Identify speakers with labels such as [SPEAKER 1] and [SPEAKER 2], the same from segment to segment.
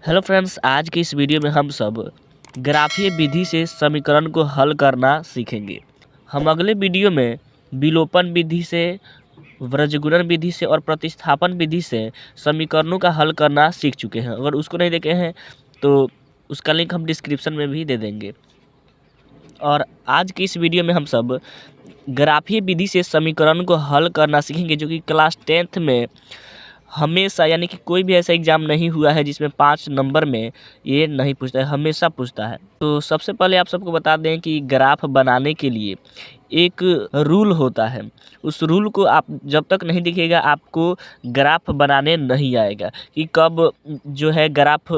[SPEAKER 1] Hello friends, आज की इस वीडियो में हम सब ग्राफीय विधि से समीकरण को हल करना सीखेंगे। हम अगले वीडियो में विलोपन विधि से, व्रजगुणन विधि से और प्रतिस्थापन विधि से समीकरणों का हल करना सीख चुके हैं। अगर उसको नहीं देखे हैं तो उसका लिंक हम डिस्क्रिप्शन में भी दे देंगे। और आज की इस वीडियो में हम सब ग्राफीय विधि से समीकरण को हल करना सीखेंगे, जो कि क्लास 10th में हमेशा, यानी कि कोई भी ऐसा एग्जाम नहीं हुआ है जिसमें 5 नंबर में ये नहीं पूछता है, हमेशा पूछता है। तो सबसे पहले आप सबको बता दें कि ग्राफ बनाने के लिए एक रूल होता है। उस रूल को आप जब तक नहीं दिखेगा आपको ग्राफ बनाने नहीं आएगा कि कब जो है ग्राफ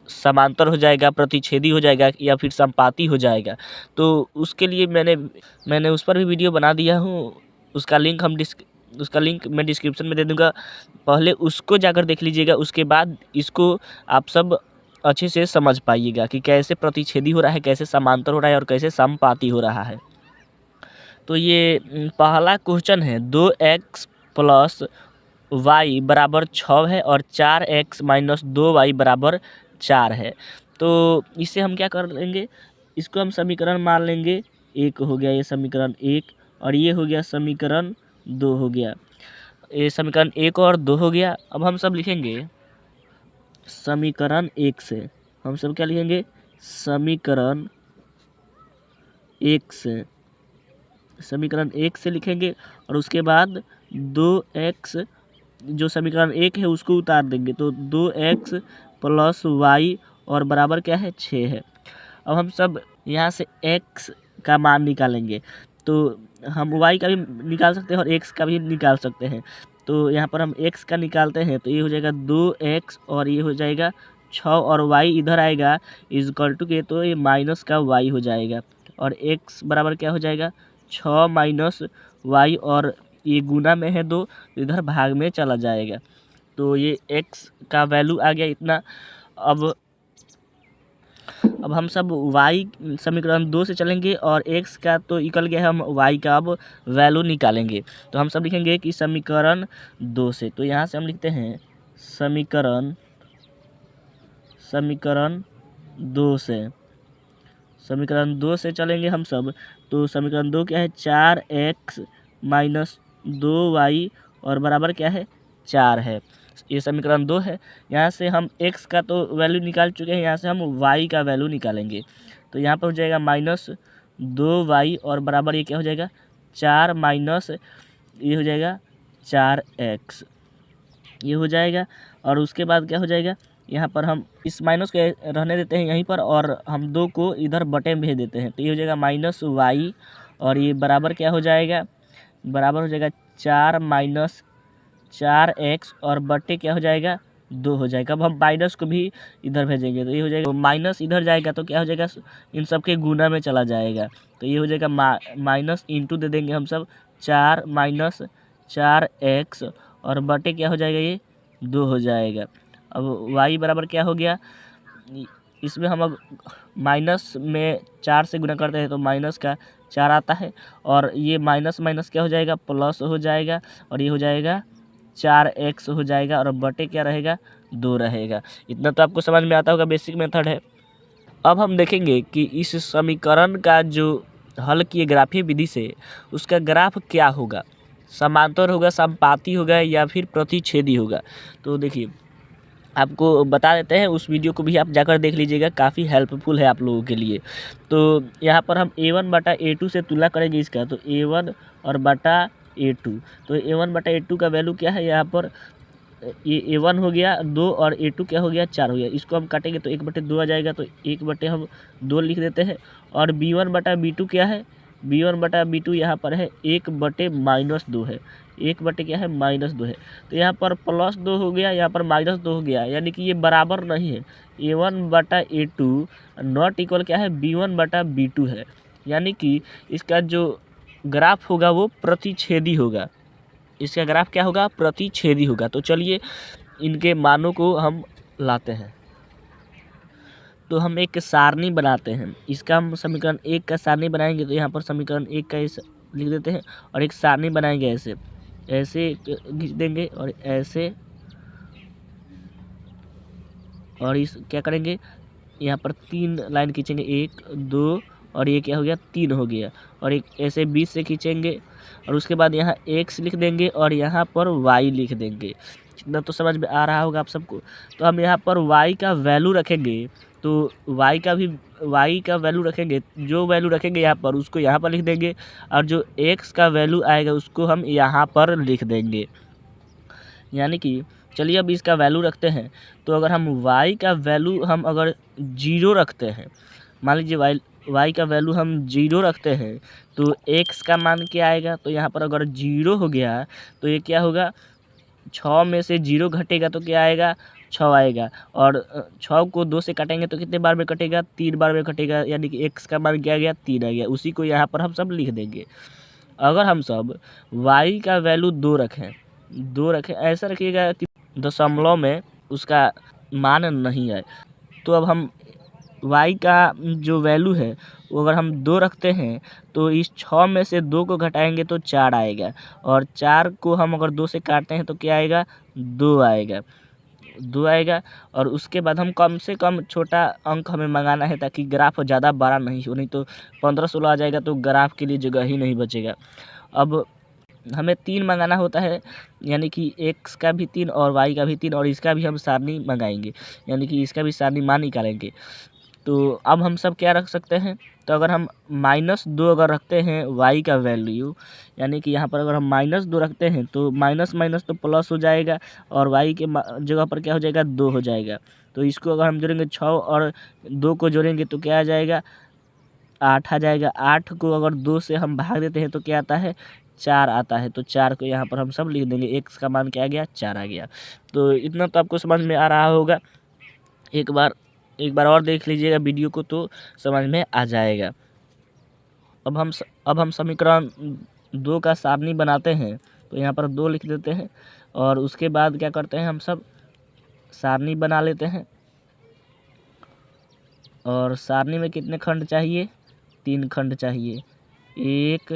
[SPEAKER 1] समांतर हो जाएगा, प्रतिच्छेदी हो जाएगा या फिर संपाती हो जाएगा। तो उसके लिए मैंने उस पर भी वीडियो बना दिया हूँ। उसका लिंक मैं डिस्क्रिप्शन में दे दूँगा। पहले उसको जाकर देख लीजिएगा, उसके बाद इसको आप सब अच्छे से समझ पाइएगा कि कैसे प्रतिच्छेदी हो रहा है, कैसे समांतर हो रहा है और कैसे समपाती हो रहा है। तो ये पहला क्वेश्चन है, 2x प्लस वाई बराबर 6 है और 4x माइनस 2y बराबर 4 है। तो इससे हम क्या कर लेंगे, इसको हम समीकरण मान लेंगे। एक हो गया ये समीकरण 1 और ये हो गया समीकरण 2 हो गया। ये समीकरण 1 और 2 हो गया। अब हम सब लिखेंगे समीकरण 1 से, हम सब क्या लिखेंगे, समीकरण 1 से, समीकरण 1 से लिखेंगे और उसके बाद 2x, जो समीकरण 1 है उसको उतार देंगे तो 2x प्लस वाई और बराबर क्या है, 6 है। अब हम सब यहाँ से x का मान निकालेंगे, तो हम y का भी निकाल सकते हैं और x का भी निकाल सकते हैं। तो यहाँ पर हम x का निकालते हैं तो ये हो जाएगा 2x और ये हो जाएगा 6 और y इधर आएगा इजकल टू के, तो ये माइनस का y हो जाएगा और x बराबर क्या हो जाएगा, 6 माइनस वाई और ये गुना में है 2, इधर भाग में चला जाएगा। तो ये x का वैल्यू आ गया इतना। अब हम सब y समीकरण 2 से चलेंगे और x का तो निकल गया, हम y का अब वैल्यू निकालेंगे। तो हम सब लिखेंगे कि समीकरण 2 से, तो यहाँ से हम लिखते हैं समीकरण 2 से, समीकरण 2 से चलेंगे हम सब। तो समीकरण 2 क्या है, 4x माइनस 2y और बराबर क्या है, 4 है। ये समीकरण 2 है। यहाँ से हम x का तो वैल्यू निकाल चुके हैं, यहाँ से हम y का वैल्यू निकालेंगे। तो यहाँ पर हो जाएगा माइनस 2y और बराबर ये क्या हो जाएगा, 4 माइनस ये हो जाएगा 4x, ये हो जाएगा। और उसके बाद क्या हो जाएगा, यहाँ पर हम इस माइनस को रहने देते हैं यहीं पर और हम 2 को इधर बटे में भेज देते हैं। तो ये हो जाएगा माइनस वाई और ये बराबर क्या हो जाएगा, बराबर हो जाएगा 4 माइनस 4x और बटे क्या हो जाएगा, 2 हो जाएगा। अब हम माइनस को भी इधर भेजेंगे तो ये हो जाएगा, तो माइनस इधर जाएगा तो क्या हो जाएगा, इन सब के गुना में चला जाएगा। तो ये हो जाएगा माइनस इंटू दे देंगे हम सब, 4 माइनस 4x और बटे क्या हो जाएगा, ये 2 हो जाएगा। अब y बराबर क्या हो गया, इसमें हम अब माइनस में 4 से गुना करते हैं तो माइनस का 4 आता है और ये माइनस माइनस क्या हो जाएगा, प्लस हो जाएगा और ये हो जाएगा 4x हो जाएगा और बटे क्या रहेगा, 2 रहेगा। इतना तो आपको समझ में आता होगा, बेसिक मेथड है। अब हम देखेंगे कि इस समीकरण का जो हल किए ग्राफीय विधि से, उसका ग्राफ क्या होगा, समांतर होगा, समपाती होगा या फिर प्रतिच्छेदी होगा। तो देखिए आपको बता देते हैं, उस वीडियो को भी आप जाकर देख लीजिएगा, काफ़ी हेल्पफुल है आप लोगों के लिए। तो यहाँ पर हम a1 बटा a2 से तुलना करेंगे इसका, तो a1 और बटा a2, तो a1 बटा a2 का वैल्यू क्या है, यहाँ पर ये a1 हो गया 2 और a2 क्या हो गया, 4 हो गया। इसको हम काटेंगे तो 1/2 आ जाएगा, तो 1/, हम 2 लिख देते हैं। और b1 बटा b2 क्या है, b1 बटा b2 यहाँ पर है 1/-2 है, 1/ क्या है, -2 है। तो यहाँ पर +2 हो गया, यहाँ पर -2 हो गया, यानी कि ये बराबर नहीं है। a1 बटा a2 नॉट इक्वल क्या है, b1 बटा b2 है, यानी कि इसका जो ग्राफ होगा वो प्रतिच्छेदी होगा। इसका ग्राफ क्या होगा, प्रतिच्छेदी होगा। तो चलिए इनके मानों को हम लाते हैं। तो हम एक सारणी बनाते हैं, इसका हम समीकरण 1 का सारणी बनाएंगे। तो यहाँ पर समीकरण 1 का लिख देते हैं और एक सारणी बनाएंगे, ऐसे ऐसे खींच देंगे और ऐसे और इस क्या करेंगे, यहाँ पर 3 लाइन खींचेंगे, 1 2 और ये क्या हो गया, 3 हो गया। और एक ऐसे 20 से खींचेंगे और उसके बाद यहाँ x लिख देंगे और यहाँ पर y लिख देंगे। इतना तो समझ में आ रहा होगा आप सबको। तो हम यहाँ पर y का वैल्यू रखेंगे, तो y का वैल्यू रखेंगे, जो वैल्यू रखेंगे यहाँ पर उसको यहाँ पर लिख देंगे और जो x का वैल्यू आएगा उसको हम यहाँ पर लिख देंगे। यानी कि चलिए अब इसका वैल्यू रखते हैं। तो अगर हम y का वैल्यू हम अगर 0 रखते हैं, मान लीजिए y का वैल्यू हम 0 रखते हैं, तो x का मान क्या आएगा, तो यहाँ पर अगर 0 हो गया तो ये क्या होगा, 6 में से 0 घटेगा तो क्या आएगा, 6 आएगा। और 6 को 2 से काटेंगे तो कितने बार में कटेगा, 3 बार में कटेगा। यानी कि x का मान क्या आ गया, 3 आ गया। उसी को यहाँ पर हम सब लिख देंगे। अगर हम सब y का वैल्यू 2 रखें, ऐसा रखिएगा कि दशमलव में उसका मान नहीं आए। तो अब हम y का जो वैल्यू है वो अगर हम 2 रखते हैं तो इस 6 में से 2 को घटाएंगे तो 4 आएगा। और 4 को हम अगर 2 से काटते हैं तो क्या आएगा, 2 आएगा। और उसके बाद हम कम से कम छोटा अंक हमें मंगाना है ताकि ग्राफ ज़्यादा बड़ा नहीं हो, नहीं तो 15-16 आ जाएगा तो ग्राफ के लिए जगह ही नहीं बचेगा। अब हमें 3 मंगाना होता है, यानी कि x का भी 3 और y का भी 3 और इसका भी हम सारणी मंगाएंगे, यानी कि इसका भी सारणी मान निकालेंगे। तो अब हम सब क्या रख सकते हैं, तो अगर हम -2 अगर रखते हैं y का वैल्यू, यानी कि यहाँ पर अगर हम -2 रखते हैं तो माइनस माइनस तो प्लस हो जाएगा और y के जगह पर क्या हो जाएगा, 2 हो जाएगा। तो इसको अगर हम जोड़ेंगे 6 और 2 को जोड़ेंगे तो क्या आ जाएगा, 8 आ जाएगा। 8 को अगर 2 से हम भाग देते हैं तो क्या आता है, 4 आता है। तो 4 को यहाँ पर हम सब लिख देंगे, x का मान क्या आ गया, 4 आ गया। तो इतना तो आपको समझ में आ रहा होगा। एक बार और देख लीजिएगा वीडियो को तो समझ में आ जाएगा। अब हम समीकरण 2 का सारणी बनाते हैं। तो यहाँ पर 2 लिख देते हैं और उसके बाद क्या करते हैं, हम सब सारणी बना लेते हैं। और सारणी में कितने खंड चाहिए, 3 खंड चाहिए, 1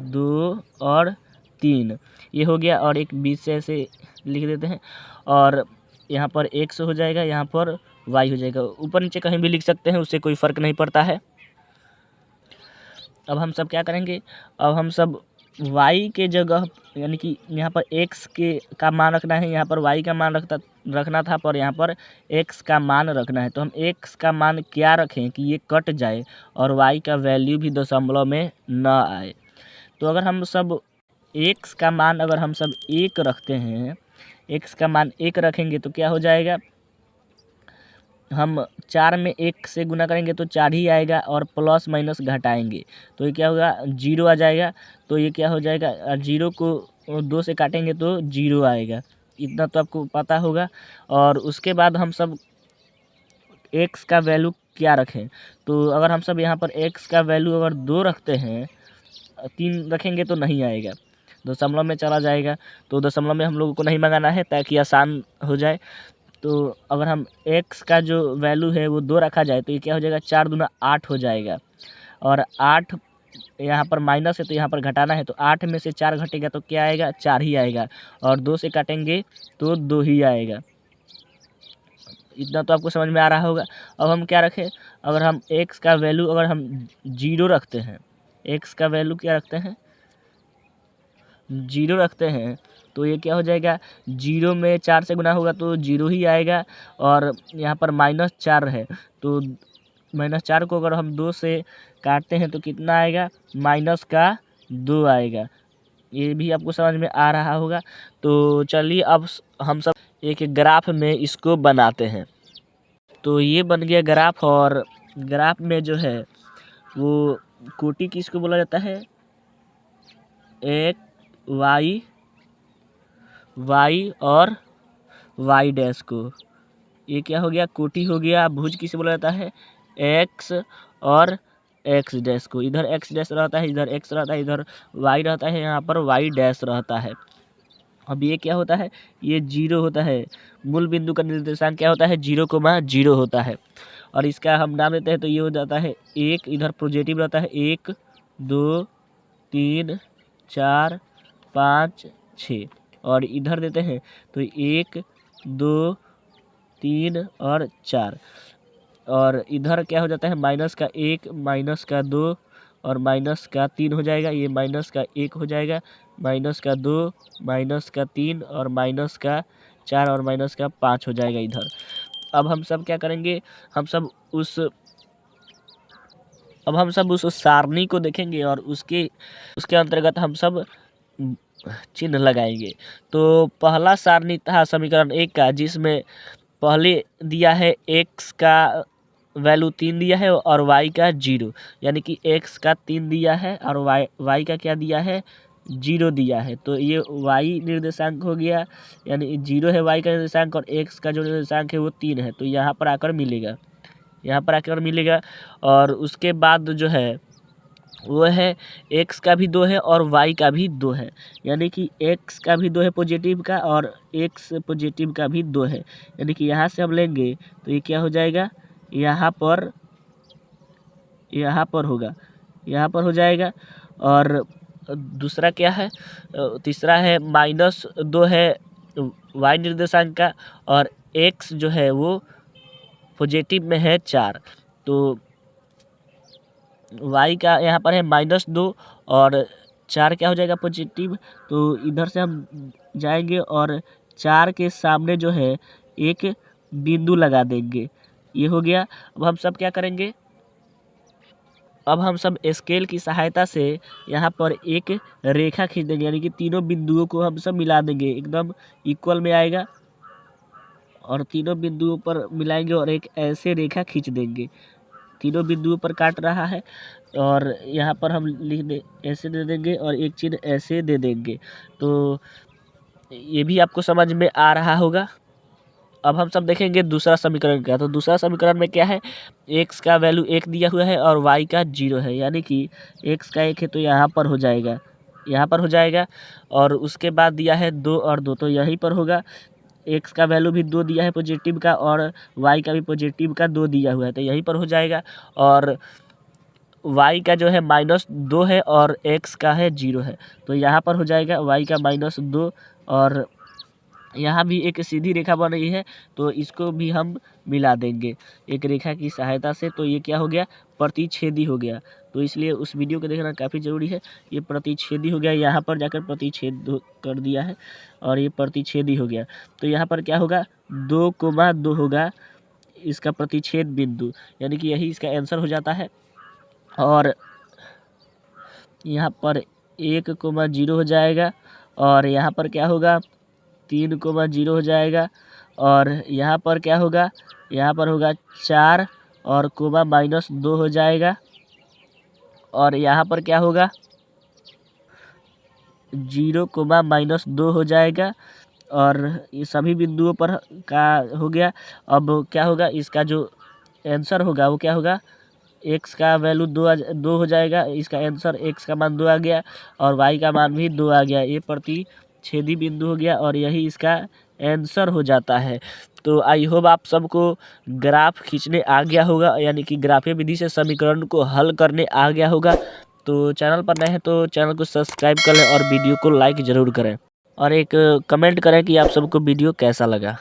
[SPEAKER 1] 2 और 3 ये हो गया। और एक बीच से ऐसे लिख देते हैं और यहाँ पर x हो जाएगा, यहाँ पर y हो जाएगा। ऊपर नीचे कहीं भी लिख सकते हैं, उससे कोई फ़र्क नहीं पड़ता है। अब हम सब क्या करेंगे, अब हम सब y के जगह, यानी कि यहाँ पर x का मान रखना है, यहाँ पर y का मान रखना था, पर यहाँ पर x का मान रखना है। तो हम x का मान क्या रखें कि ये कट जाए और y का वैल्यू भी दशमलव में न आए। तो अगर हम सब x का मान अगर हम सब 1 रखते हैं, x का मान 1 रखेंगे तो क्या हो जाएगा, हम 4 में 1 से गुना करेंगे तो 4 ही आएगा और प्लस माइनस घटाएंगे तो ये क्या होगा, 0 आ जाएगा। तो ये क्या हो जाएगा, 0 को 2 से काटेंगे तो 0 आएगा। इतना तो आपको पता होगा। और उसके बाद हम सब x का वैल्यू क्या रखें, तो अगर हम सब यहाँ पर x का वैल्यू अगर 2 रखते हैं, 3 रखेंगे तो नहीं आएगा, दशमलव में चला जाएगा। तो दशमलव में हम लोगों को नहीं मंगाना है ताकि आसान हो जाए। तो अगर हम x का जो वैल्यू है वो 2 रखा जाए तो ये क्या हो जाएगा, 4 दूना 8 हो जाएगा। और 8 यहाँ पर माइनस है तो यहाँ पर घटाना है, तो 8 में से 4 घटेगा तो क्या आएगा, 4 ही आएगा। और 2 से काटेंगे तो 2 ही आएगा। इतना तो आपको समझ में आ रहा होगा। अब हम क्या रखें, अगर हम x का वैल्यू अगर हम 0 रखते हैं, x का वैल्यू क्या रखते हैं, 0 रखते हैं, तो ये क्या हो जाएगा, 0 में 4 से गुना होगा तो 0 ही आएगा। और यहाँ पर -4 है तो -4 को अगर हम 2 से काटते हैं तो कितना आएगा, -2 आएगा। ये भी आपको समझ में आ रहा होगा। तो चलिए अब हम सब एक ग्राफ में इसको बनाते हैं। तो ये बन गया ग्राफ। और ग्राफ में जो है वो कोटि किसको बोला जाता है, एक y और y डैश को। ये क्या हो गया, कोटि हो गया। भुज किसे बोला जाता है, x और x डैश को। इधर x डैश रहता है, इधर x रहता है, इधर y रहता है, यहाँ पर y डैश रहता है। अब ये क्या होता है, ये 0 होता है। मूल बिंदु का निर्देशांक क्या होता है, 0,0 होता है। और इसका हम नाम देते हैं तो ये हो जाता है 1। इधर पॉजिटिव रहता है, 1 2 3 4 5 6। और इधर देते हैं तो 1 2 3 और 4। और इधर क्या हो जाता है, माइनस का 1 माइनस का 2 और माइनस का 3 हो जाएगा। ये माइनस का 1 हो जाएगा, माइनस का 2 माइनस का 3 और माइनस का 4 और माइनस का 5 हो जाएगा इधर। अब हम सब क्या करेंगे, हम सब उस सारणी को देखेंगे और उसके अंतर्गत हम सब चिन्ह लगाएंगे। तो पहला सारणी था समीकरण 1 का, जिसमें पहले दिया है x का वैल्यू 3 दिया है और y का 0, यानी कि x का 3 दिया है और y का क्या दिया है, 0 दिया है। तो ये y निर्देशांक हो गया, यानी 0 है y का निर्देशांक और x का जो निर्देशांक है वो 3 है। तो यहाँ पर आकर मिलेगा, और उसके बाद जो है वो है x का भी 2 है और y का भी 2 है, यानी कि x का भी 2 है पॉजिटिव का और x पॉजिटिव का भी 2 है। यानी कि यहाँ से हम लेंगे तो ये क्या हो जाएगा, यहाँ पर हो जाएगा। और दूसरा क्या है, तीसरा है -2 है y निर्देशांक का और x जो है वो पॉजिटिव में है 4। तो y का यहाँ पर है -2 और 4 क्या हो जाएगा, पॉजिटिव। तो इधर से हम जाएंगे और 4 के सामने जो है एक बिंदु लगा देंगे, ये हो गया। अब हम सब क्या करेंगे, अब हम सब स्केल की सहायता से यहाँ पर एक रेखा खींच देंगे, यानी कि तीनों बिंदुओं को हम सब मिला देंगे, एकदम इक्वल में आएगा और तीनों बिंदुओं पर मिलाएंगे और एक ऐसे रेखा खींच देंगे। तीनों बिंदुओं पर काट रहा है और यहाँ पर हम ऐसे दे देंगे और एक चिन्ह ऐसे दे देंगे। तो ये भी आपको समझ में आ रहा होगा। अब हम सब देखेंगे दूसरा समीकरण क्या। तो दूसरा समीकरण में क्या है, x का वैल्यू 1 दिया हुआ है और y का 0 है, यानी कि x का 1 है तो यहाँ पर हो जाएगा, और उसके बाद दिया है 2 और 2 तो यहीं पर होगा। x का वैल्यू भी 2 दिया है पॉजिटिव का और y का भी पॉजिटिव का 2 दिया हुआ है तो यहीं पर हो जाएगा। और y का जो है -2 है और x का है 0 है तो यहाँ पर हो जाएगा y का -2। और यहाँ भी एक सीधी रेखा बन रही है तो इसको भी हम मिला देंगे एक रेखा की सहायता से। तो ये क्या हो गया, प्रतिच्छेदी हो गया। तो इसलिए उस वीडियो को देखना काफ़ी ज़रूरी है। ये प्रतिच्छेदी हो गया, यहाँ पर जाकर प्रतिच्छेद कर दिया है और ये प्रतिच्छेदी हो गया। तो यहाँ पर क्या होगा, 2,2 होगा इसका प्रतिच्छेद बिंदु, यानी कि यही इसका आंसर हो जाता है। और यहाँ पर 1,0 हो जाएगा और यहाँ पर क्या होगा, 3,0 हो जाएगा और यहाँ पर क्या होगा, यहाँ पर होगा 4 और -2 हो जाएगा और यहाँ पर क्या होगा, 0, -2 हो जाएगा और ये सभी बिंदुओं पर का हो गया। अब क्या होगा, इसका जो आंसर होगा वो क्या होगा, x का वैल्यू 2 हो जाएगा, इसका आंसर x का मान 2 आ गया और y का मान भी 2 आ गया। ये प्रतिच्छेदी बिंदु हो गया और यही इसका आंसर हो जाता है। तो आई होप आप सबको ग्राफ खींचने आ गया होगा, यानी कि ग्राफीय विधि से समीकरण को हल करने आ गया होगा। तो चैनल पर नए हैं तो चैनल को सब्सक्राइब कर लें और वीडियो को लाइक ज़रूर करें और एक कमेंट करें कि आप सबको वीडियो कैसा लगा।